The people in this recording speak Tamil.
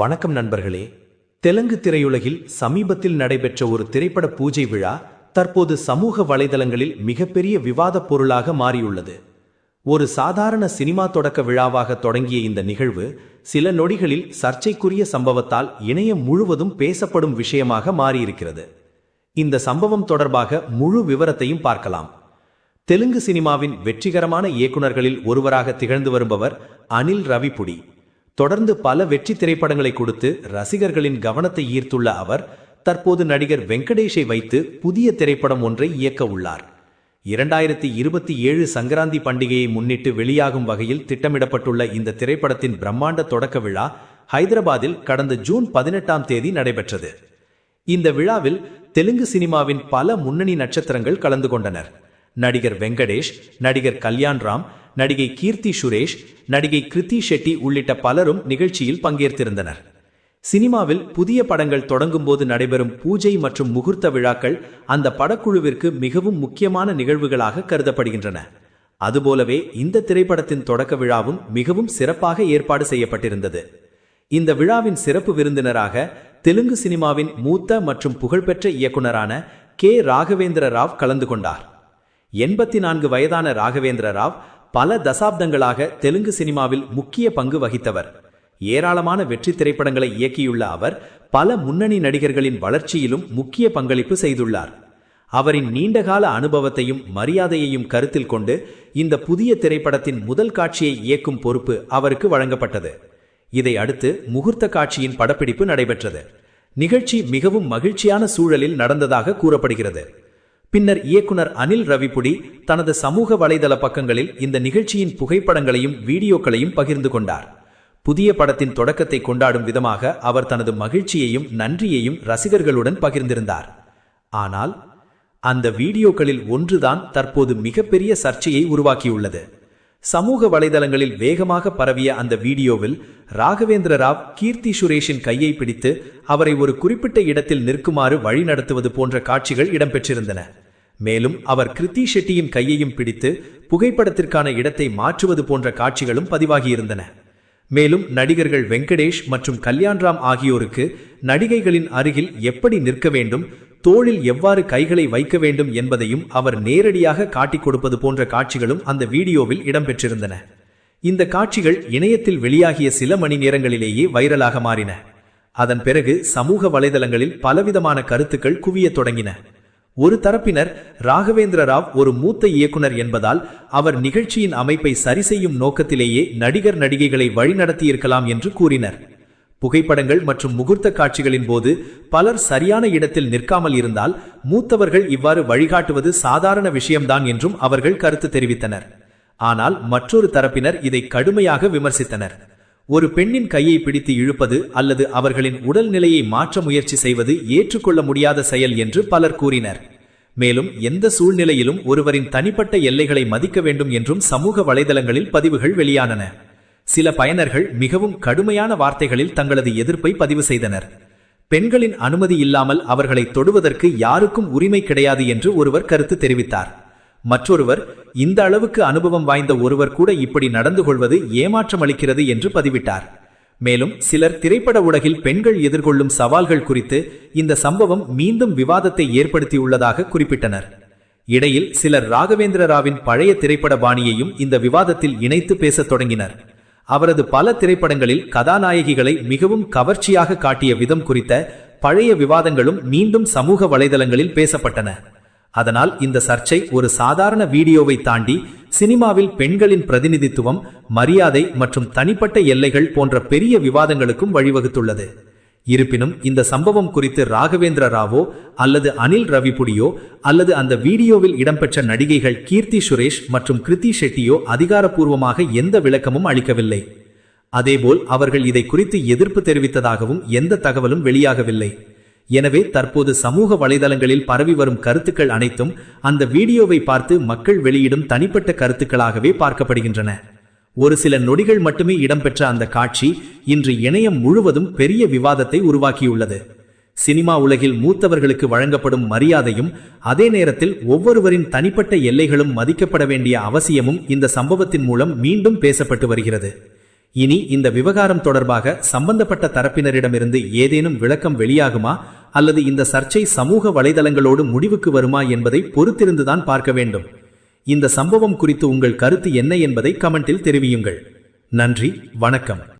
வணக்கம் நண்பர்களே. தெலுங்கு திரையுலகில் சமீபத்தில் நடைபெற்ற ஒரு திரைப்பட பூஜை விழா தற்போது சமூக வலைதளங்களில் மிகப்பெரிய விவாதப் பொருளாக மாறியுள்ளது. ஒரு சாதாரண சினிமா தொடக்க விழாவாக தொடங்கிய இந்த நிகழ்வு சில நொடிகளில் சர்ச்சைக்குரிய சம்பவத்தால் இணையம் முழுவதும் பேசப்படும் விஷயமாக மாறியிருக்கிறது. இந்த சம்பவம் தொடர்பாக முழு விவரத்தையும் பார்க்கலாம். தெலுங்கு சினிமாவின் வெற்றிகரமான இயக்குநர்களில் ஒருவராக திகழ்ந்து வருபவர் அனில் ரவிபுடி. தொடர்ந்து பல வெற்றி திரைப்படங்களை கொடுத்து ரசிகர்களின் கவனத்தை ஈர்த்துள்ள அவர் தற்போது நடிகர் வெங்கடேஷை வைத்து புதிய திரைப்படம் ஒன்றை இயக்க உள்ளார். 2027 சங்கராந்தி பண்டிகையை முன்னிட்டு வெளியாகும் வகையில் திட்டமிடப்பட்டுள்ள இந்த திரைப்படத்தின் பிரம்மாண்ட தொடக்க விழா ஹைதராபாத்தில் கடந்த ஜூன் 18ஆம் தேதி நடைபெற்றது. இந்த விழாவில் தெலுங்கு சினிமாவின் பல முன்னணி நட்சத்திரங்கள் கலந்து கொண்டனர். நடிகர் வெங்கடேஷ், நடிகர் கல்யாண் ராம், நடிகை கீர்த்தி சுரேஷ், நடிகை கிருத்தி ஷெட்டி உள்ளிட்ட பலரும் நிகழ்ச்சியில் பங்கேற்றிருந்தனர். சினிமாவில் புதிய படங்கள் தொடங்கும் போது நடைபெறும் பூஜை மற்றும் முகூர்த்த விழாக்கள் அந்த படக்குழுவிற்கு மிகவும் முக்கியமான நிகழ்வுகளாக கருதப்படுகின்றன. அதுபோலவே இந்த திரைப்படத்தின் தொடக்க விழாவும் மிகவும் சிறப்பாக ஏற்பாடு செய்யப்பட்டிருந்தது. இந்த விழாவின் சிறப்பு விருந்தினராக தெலுங்கு சினிமாவின் மூத்த மற்றும் புகழ்பெற்ற இயக்குனரான கே. ராகவேந்திர ராவ் கலந்து கொண்டார். 84 வயதான ராகவேந்திர ராவ் பல தசாப்தங்களாக தெலுங்கு சினிமாவில் முக்கிய பங்கு வகித்தவர். ஏராளமான வெற்றி திரைப்படங்களை இயக்கியுள்ள அவர் பல முன்னணி நடிகர்களின் வளர்ச்சியிலும் முக்கிய பங்களிப்பு செய்துள்ளார். அவரின் நீண்டகால அனுபவத்தையும் மரியாதையையும் கருத்தில் கொண்டு இந்த புதிய திரைப்படத்தின் முதல் காட்சியை இயக்கும் பொறுப்பு அவருக்கு வழங்கப்பட்டது. இதை அடுத்து முகூர்த்த காட்சியின் படப்பிடிப்பு நடைபெற்றது. நிகழ்ச்சி மிகவும் மகிழ்ச்சியான சூழலில் நடந்ததாக கூறப்படுகிறது. பின்னர் இயக்குனர் அனில் ரவிபுடி தனது சமூக வலைதள பக்கங்களில் இந்த நிகழ்ச்சியின் புகைப்படங்களையும் வீடியோக்களையும் பகிர்ந்து கொண்டார். புதிய படத்தின் தொடக்கத்தை கொண்டாடும் விதமாக அவர் தனது மகிழ்ச்சியையும் நன்றியையும் ரசிகர்களுடன் பகிர்ந்திருந்தார். ஆனால் அந்த வீடியோக்களில் ஒன்றுதான் தற்போது மிகப்பெரிய சர்ச்சையை உருவாக்கியுள்ளது. சமூக வலைதளங்களில் வேகமாக பரவிய அந்த வீடியோவில் ராகவேந்திர ராவ் கீர்த்தி சுரேஷின் கையை பிடித்து அவரை ஒரு குறிப்பிட்ட இடத்தில் நிற்குமாறு வழி நடத்துவது போன்ற காட்சிகள் இடம்பெற்றிருந்தன. மேலும் அவர் கிருத்தி ஷெட்டியின் கையையும் பிடித்து புகைப்படத்திற்கான இடத்தை மாற்றுவது போன்ற காட்சிகளும் பதிவாகியிருந்தன. மேலும் நடிகர்கள் வெங்கடேஷ் மற்றும் கல்யாண் ராம் ஆகியோருக்கு நடிகைகளின் அருகில் எப்படி நிற்க வேண்டும், தோளில் எவ்வாறு கைகளை வைக்க வேண்டும் என்பதையும் அவர் நேரடியாக காட்டிக் கொடுப்பது போன்ற காட்சிகளும் அந்த வீடியோவில் இடம்பெற்றிருந்தன. இந்த காட்சிகள் இணையத்தில் வெளியாகிய சில மணி நேரங்களிலேயே வைரலாக மாறின. அதன் பிறகு சமூக வலைதளங்களில் பலவிதமான கருத்துக்கள் குவிய தொடங்கின. ஒரு தரப்பினர் ராகவேந்திர ராவ் ஒரு மூத்த இயக்குனர் என்பதால் அவர் நிகழ்ச்சியின் அமைப்பை சரி செய்யும் நோக்கத்திலேயே நடிகர் நடிகைகளை வழிநடத்தியிருக்கலாம் என்று கூறினர். புகைப்படங்கள் மற்றும் முகூர்த்த காட்சிகளின் போது பலர் சரியான இடத்தில் நிற்காமல் இருந்தால் மூத்தவர்கள் இவ்வாறு வழிகாட்டுவது சாதாரண விஷயம்தான் என்றும் அவர்கள் கருத்து தெரிவித்தனர். ஆனால் மற்றொரு தரப்பினர் இதை கடுமையாக விமர்சித்தனர். ஒரு பெண்ணின் கையை பிடித்து இழுப்பது அல்லது அவர்களின் உடல் நிலையை மாற்ற முயற்சி செய்வது ஏற்றுக்கொள்ள முடியாத செயல் என்று பலர் கூறினர். மேலும் எந்த சூழ்நிலையிலும் ஒருவரின் தனிப்பட்ட எல்லைகளை மதிக்க வேண்டும் என்றும் சமூக வலைதளங்களில் பதிவுகள் வெளியானன. சில பயனர்கள் மிகவும் கடுமையான வார்த்தைகளில் தங்களது எதிர்ப்பை பதிவு செய்தனர். பெண்களின் அனுமதி இல்லாமல் அவர்களை தொடுவதற்கு யாருக்கும் உரிமை கிடையாது என்று ஒருவர் கருத்து தெரிவித்தார். மற்றொருவர், இந்த அளவுக்கு அனுபவம் வாய்ந்த ஒருவர் கூட இப்படி நடந்து கொள்வது ஏமாற்றம் அளிக்கிறது என்று பதிவிட்டார். மேலும் சிலர் திரைப்பட உலகில் பெண்கள் எதிர்கொள்ளும் சவால்கள் குறித்து இந்த சம்பவம் மீண்டும் விவாதத்தை ஏற்படுத்தியுள்ளதாக குறிப்பிட்டனர். இடையில் சிலர் ராகவேந்திர ராவின் பழைய திரைப்பட பாணியையும் இந்த விவாதத்தில் இணைத்து பேசத் தொடங்கினர். அவரது பல திரைப்படங்களில் கதாநாயகிகளை மிகவும் கவர்ச்சியாக காட்டிய விதம் குறித்த பழைய விவாதங்களும் மீண்டும் சமூக வலைதளங்களில் பேசப்பட்டன. அதனால் இந்த சர்ச்சை ஒரு சாதாரண வீடியோவை தாண்டி சினிமாவில் பெண்களின் பிரதிநிதித்துவம், மரியாதை மற்றும் தனிப்பட்ட எல்லைகள் போன்ற பெரிய விவாதங்களுக்கும் வழிவகுத்துள்ளது. இருப்பினும் இந்த சம்பவம் குறித்து ராகவேந்திர ராவோ அல்லது அனில் ரவிபுடியோ அல்லது அந்த வீடியோவில் இடம்பெற்ற நடிகைகள் கீர்த்தி சுரேஷ் மற்றும் கிருத்தி ஷெட்டியோ அதிகாரப்பூர்வமாக எந்த விளக்கமும் அளிக்கவில்லை. அதேபோல் அவர்கள் இதை குறித்து எதிர்ப்பு தெரிவித்ததாகவும் எந்த தகவலும் வெளியாகவில்லை. எனவே தற்போது சமூக வலைதளங்களில் பரவி வரும் கருத்துக்கள் அனைத்தும் அந்த வீடியோவை பார்த்து மக்கள் வெளியிடும் தனிப்பட்ட கருத்துக்களாகவே பார்க்கப்படுகின்றன. ஒரு சில நொடிகள் மட்டுமே இடம்பெற்ற அந்த காட்சி இன்று இணையம் முழுவதும் பெரிய விவாதத்தை உருவாக்கியுள்ளது. சினிமா உலகில் மூத்தவர்களுக்கு வழங்கப்படும் மரியாதையும் அதே நேரத்தில் ஒவ்வொருவரின் தனிப்பட்ட எல்லைகளும் மதிக்கப்பட வேண்டிய அவசியமும் இந்த சம்பவத்தின் மூலம் மீண்டும் பேசப்பட்டு வருகிறது. இனி இந்த விவகாரம் தொடர்பாக சம்பந்தப்பட்ட தரப்பினரிடமிருந்து ஏதேனும் விளக்கம் வெளியாகுமா அல்லது இந்த சர்ச்சை சமூக வலைதளங்களோடு முடிவுக்கு வருமா என்பதை பொறுத்திருந்துதான் பார்க்க வேண்டும். இந்த சம்பவம் குறித்து உங்கள் கருத்து என்ன என்பதை கமெண்டில் தெரிவியுங்கள். நன்றி, வணக்கம்.